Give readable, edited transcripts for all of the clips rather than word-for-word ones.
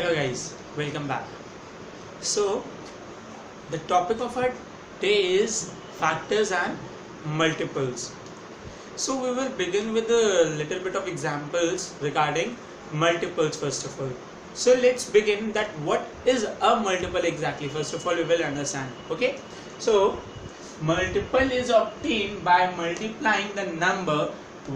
Hello guys, welcome back. So the topic of our day is factors and multiples. So we will begin with a little bit of examples regarding multiples first of all. So let's begin that what is a multiple exactly. First of all we will understand. Okay. So multiple is obtained by multiplying the number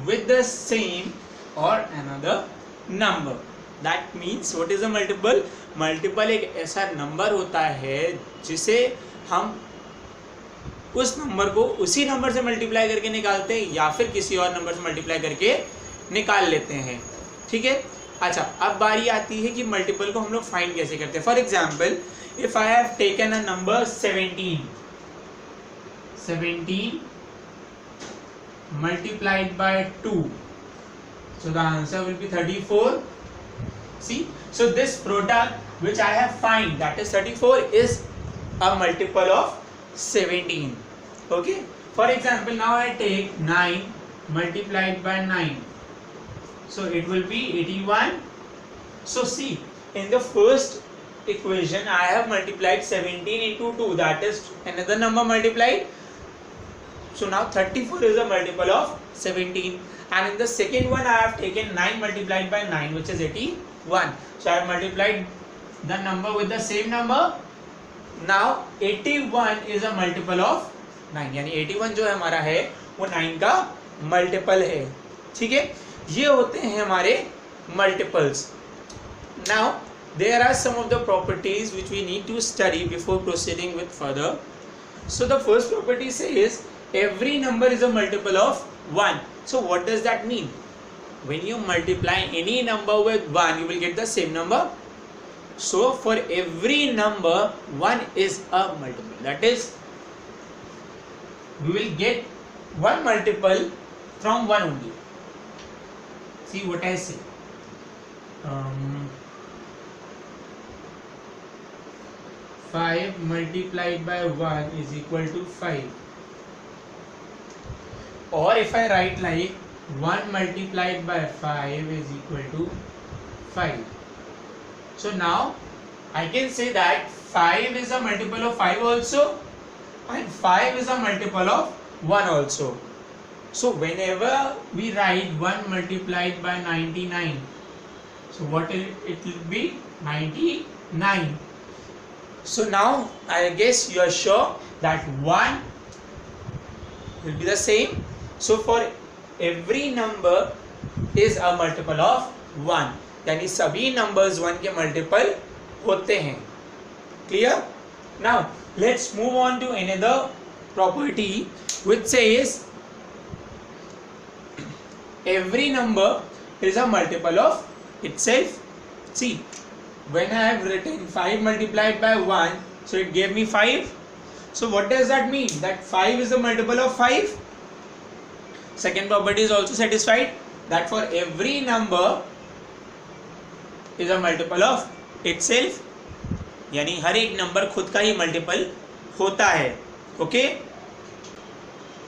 with the same or another number. That means what is a multiple? Multiple एक ऐसा number होता है जिसे हम उस number को उसी number से मल्टीप्लाई करके निकालते हैं या फिर किसी और नंबर से मल्टीप्लाई करके निकाल लेते हैं. ठीक है. अच्छा, अब बारी आती है कि मल्टीपल को हम लोग फाइंड कैसे करते हैं. For example, if I have taken a number 17 multiplied by 2, so the answer will be 34. See, so this product which I have find, that is 34, is a multiple of 17. Okay. For example, now I take 9 multiplied by 9, so it will be 81. So see, in the first equation I have multiplied 17 into 2, that is another number multiplied. So now 34 is a multiple of 17, and in the second one I have taken 9 multiplied by 9, which is 81. So I have multiplied the number with the same number. Now 81 is a multiple of 9, यानी 81 जो है हमारा है वो 9 का multiple है. ठीक है. ये होते हैं हमारे multiples. Now there are some of the properties which we need to study before proceeding with further. So the first property says every number is a multiple of 1. So what does that mean? When you multiply any number with 1, you will get the same number. So for every number, 1 is a multiple. That is, we will get one multiple from 1 only. See what I say. 5 multiplied by 1 is equal to 5. Or if I write like 1 multiplied by 5 is equal to 5. So now I can say that 5 is a multiple of 5 also, and 5 is a multiple of 1 also. So whenever we write 1 multiplied by 99, so what it will be? 99. So now I guess you are sure that 1 will be the same. So for every number is a multiple of 1, यानी सभी numbers 1 के multiple होते हैं. Clear? Now let's move on to another property which says every number is a multiple of itself. See, when I have written 5 multiplied by 1, so it gave me 5. So what does that mean? That 5 is a multiple of 5. Second property is also satisfied, that for every number is a multiple of itself, यानी हर एक number खुद का ही multiple होता है. Okay.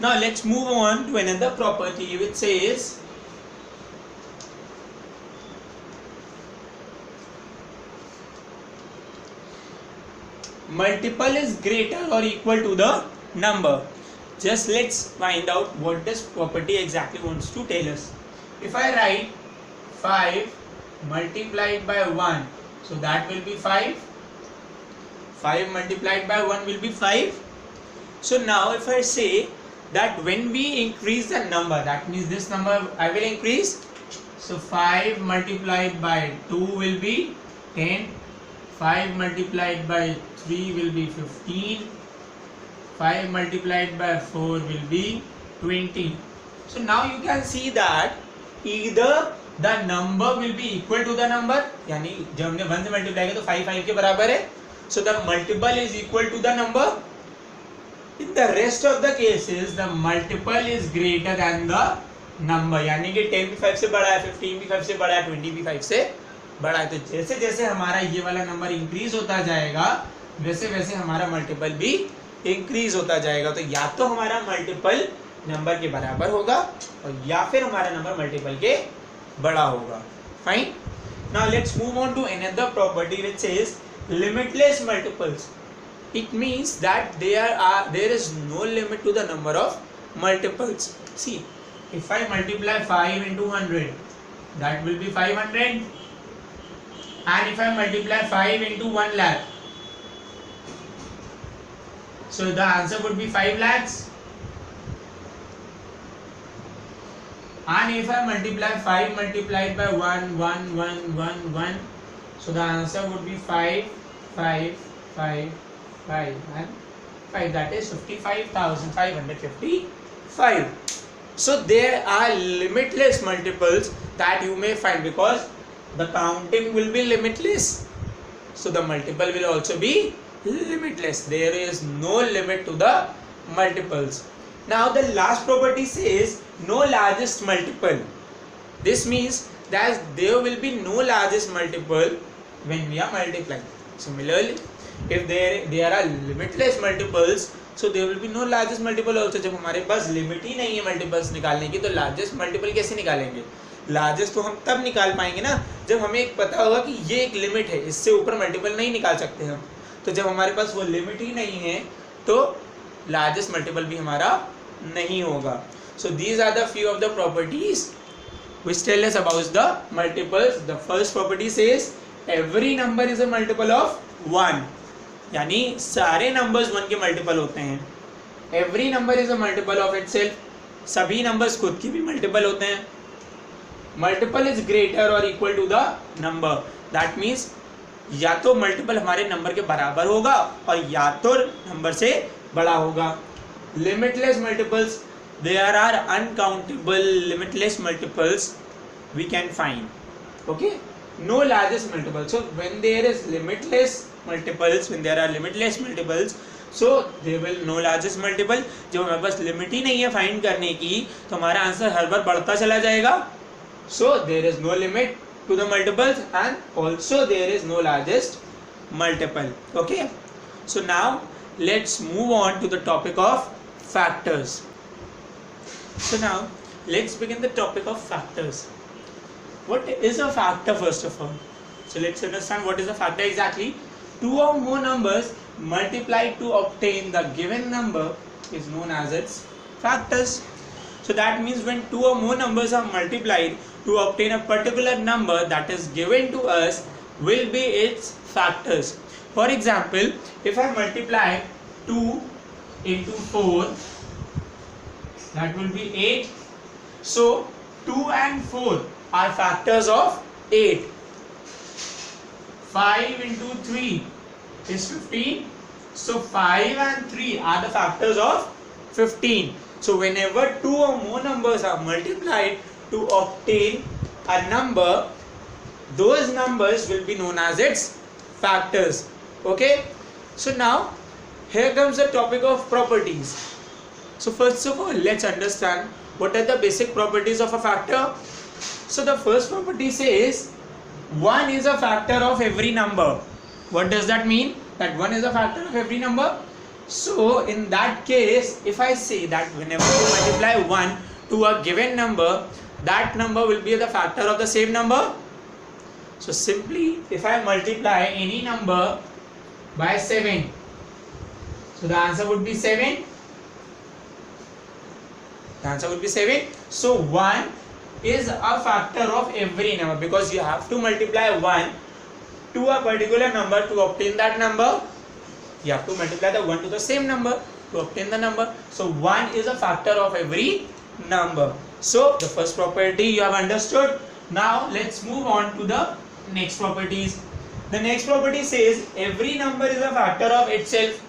Now let's move on to another property which says multiple is greater or equal to the number. Just let's find out what this property exactly wants to tell us. If I write 5 multiplied by 1, so that will be 5. 5 multiplied by 1 will be 5. So now if I say that when we increase the number, that means this number I will increase. So 5 multiplied by 2 will be 10. 5 multiplied by 3 will be 15. 5 multiplied by 4 will be 20. So now you can see that either the number will be equal to the number, यानी जब हमने 1 से multiply किया तो 5 5 के बराबर है. So the multiple is equal to the number. In the rest of the cases, the multiple is greater than the number, यानी कि 10 भी 5 से बड़ा है, 15 भी 5 से बड़ा है, 20 भी 5 से बड़ा है. तो जैसे जैसे हमारा ये वाला नंबर इंक्रीज होता जाएगा, वैसे वैसे हमारा मल्टीपल भी इंक्रीज होता जाएगा. तो या तो हमारा मल्टीपल नंबर के बराबर होगा और या फिर हमारा नंबर मल्टीपल के बड़ा होगा. Fine. Now let's move on to another property which says limitless multiples. It means that there is no limit to the number of multiples. See, if I multiply 5 into 100, that will be 500, and if I multiply 5 into 1 lakh, so the answer would be 5 lakhs. And if I multiply 5 multiplied by 1, 1, 1, 1, 1, so the answer would be 5, 5, 5, 5 and 5, that is 55,555. So there are limitless multiples that you may find, because the counting will be limitless, so the multiple will also be limitless. There is no limit to the multiples. Now the last property says no largest multiple. This means that there will be no largest multiple when we are multiplying. Similarly, if there are limitless multiples, so there will be no largest multiple also. जब हमारे पास limit ही नहीं है multiples निकालने की, तो largest multiple कैसे निकालेंगे? Largest तो हम तब निकाल पाएंगे ना जब हमें एक पता होगा कि ये एक लिमिट है, इससे ऊपर मल्टीपल नहीं निकाल सकते हम. तो जब हमारे पास वो लिमिट ही नहीं है तो लार्जेस्ट मल्टीपल भी हमारा नहीं होगा. So these are the few of the properties which tell us about the multiples. The first property says every number is a multiple of 1. यानी सारे numbers 1 के multiple होते हैं. Every number is a multiple of itself. सभी numbers खुद की भी multiple होते हैं. Multiple is greater or equal to the number. That means या तो multiple हमारे number के बराबर होगा और या तो number से बड़ा होगा. Limitless multiples, there are uncountable limitless multiples we can find. Okay, no largest multiple. So when there is limitless multiples, when there are limitless multiples, so there will no largest multiple. जब हमारे पास limit ही नहीं है find करने की, तो हमारा answer हर बार बढ़ता चला जाएगा. So there is no limit to the multiples and also there is no largest multiple. Okay, so now let's move on to the topic of factors. So now let's begin the topic of factors. What is a factor first of all? So let's understand what is a factor exactly. Two or more numbers multiplied to obtain the given number is known as its factors. So that means when two or more numbers are multiplied to obtain a particular number that is given to us will be its factors. For example, if I multiply 2 into 4, that will be 8. So 2 and 4 are factors of 8. 5 into 3 is 15. So 5 and 3 are the factors of 15. So whenever two or more numbers are multiplied to obtain a number, those numbers will be known as its factors. Okay, so now here comes the topic of properties. So first of all, let's understand what are the basic properties of a factor. So the first property says 1 is a factor of every number. What does that mean? That 1 is a factor of every number. So in that case, if I say that whenever you multiply 1 to a given number, that number will be the factor of the same number. So simply, if I multiply any number by 7, so the answer would be 7. The answer would be 7. So 1 is a factor of every number, because you have to multiply 1 to a particular number to obtain that number. You have to multiply the 1 to the same number to obtain the number. So 1 is a factor of every number. So the first property you have understood. Now let's move on to the next properties. The next property says every number is a factor of itself.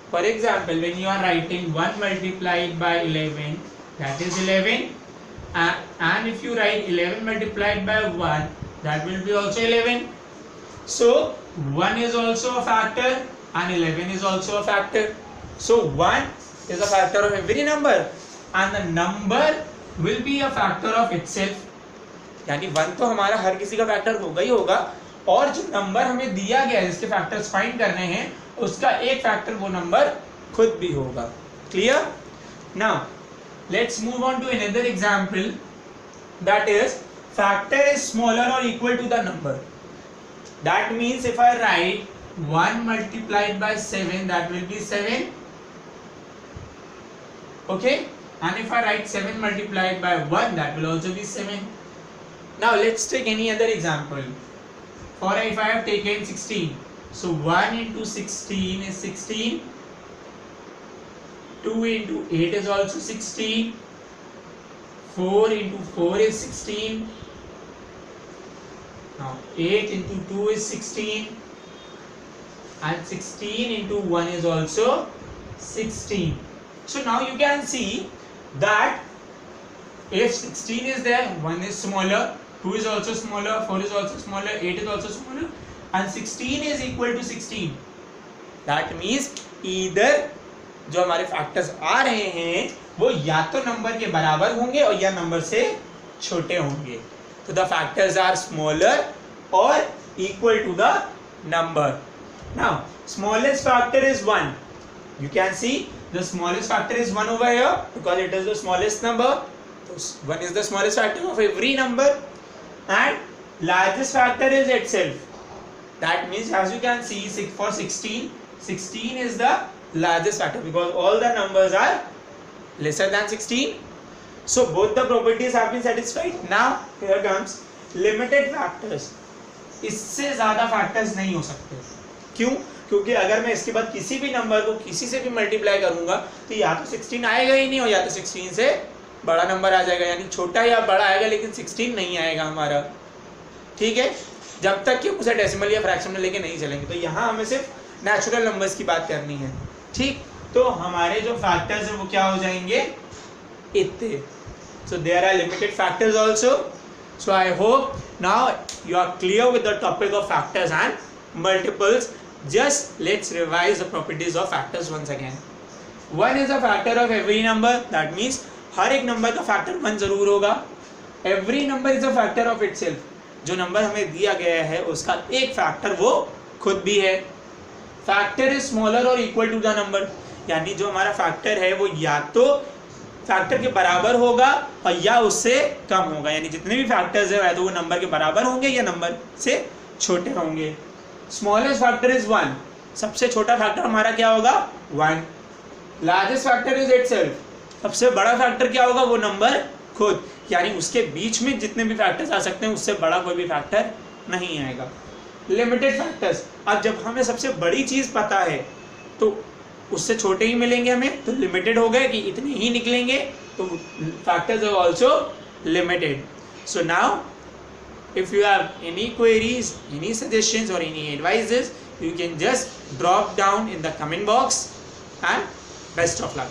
For example, when you are writing 1 multiplied by 11, that is 11, and if you write 11 multiplied by 1, that will be also 11. So 1 is also a factor and 11 is also a factor. So 1 is a factor of every number and the number will be a factor of itself. यानी 1 तो हमारा हर किसी का factor होगा ही होगा, और जो number हमें दिया गया है जिसके फैक्टर्स फाइंड करने हैं, उसका एक फैक्टर वो नंबर खुद भी होगा. Clear? Now let's move on to another example, that is factor is smaller or equal to the number. That means if I write 1 multiplied by 7, that will be 7. Okay, and if I write 7 multiplied by 1, that will also be 7. Now let's take any other example. For if I have taken 16, so 1 into 16 is 16, 2 into 8 is also 16, 4 into 4 is 16, now 8 into 2 is 16, and 16 into 1 is also 16. So now you can see that if 16 is there, 1 is smaller, 2 is also smaller, 4 is also smaller, 8 is also smaller, and 16 is equal to 16. That means either जो हमारे factors आ रहे हैं वो या तो number के बराबर होंगे और या नंबर से छोटे होंगे. तो द फैक्टर्स आर स्मॉलर और equal to the number. Now smallest factor is 1. You can see the smallest factor is 1 over here because it is the smallest number. So 1 is the smallest factor of every number, and largest factor is itself. That means as you can see for 16 is the largest factor because all the numbers are lesser than 16. So both the properties have been satisfied. Now here comes limited factors. इससे ज़्यादा factors नहीं हो सकते. क्यों? क्योंकि अगर मैं इसके बाद किसी भी नंबर को किसी से भी मल्टीप्लाई करूंगा तो या तो 16 आएगा ही नहीं और या तो 16 से बड़ा नंबर आ जाएगा, यानी छोटा या बड़ा आएगा लेकिन 16 नहीं आएगा हमारा. ठीक है, जब तक कि उसे डेसिमल या फ्रैक्शन में लेके नहीं चलेंगे. तो यहाँ हमें सिर्फ नेचुरल नंबर्स की बात करनी है. ठीक, तो हमारे जो फैक्टर्स हैं वो क्या हो जाएंगे, इतने. So there are limited factors also. So I hope now you are clear with the topic of factors and multiples. Just let's revise the properties of factors once again. 1 is a factor of every number. That means हर एक number का factor 1 जरूर होगा. Every number is a factor of itself. जो number हमें दिया गया है उसका एक फैक्टर वो खुद भी है. Factor is smaller or equal to the number. यानी जो हमारा फैक्टर है वो या तो फैक्टर के बराबर होगा और या उससे कम होगा. यानी जितने भी फैक्टर्स है या तो वो नंबर के बराबर होंगे या नंबर से छोटे होंगे. Smallest factor is 1. सबसे छोटा फैक्टर हमारा क्या होगा, 1. Largest factor is itself. सबसे बड़ा फैक्टर क्या होगा, वो नंबर खुद. यानी उसके बीच में जितने भी फैक्टर्स आ सकते हैं उससे बड़ा कोई भी फैक्टर नहीं आएगा. Limited factors. अब जब हमें सबसे बड़ी चीज पता है तो उससे छोटे ही मिलेंगे हमें, तो लिमिटेड हो गए कि इतने ही निकलेंगे, तो factors are also limited. So now if you have any queries, any suggestions or any advices, you can just drop down in the comment box, and best of luck.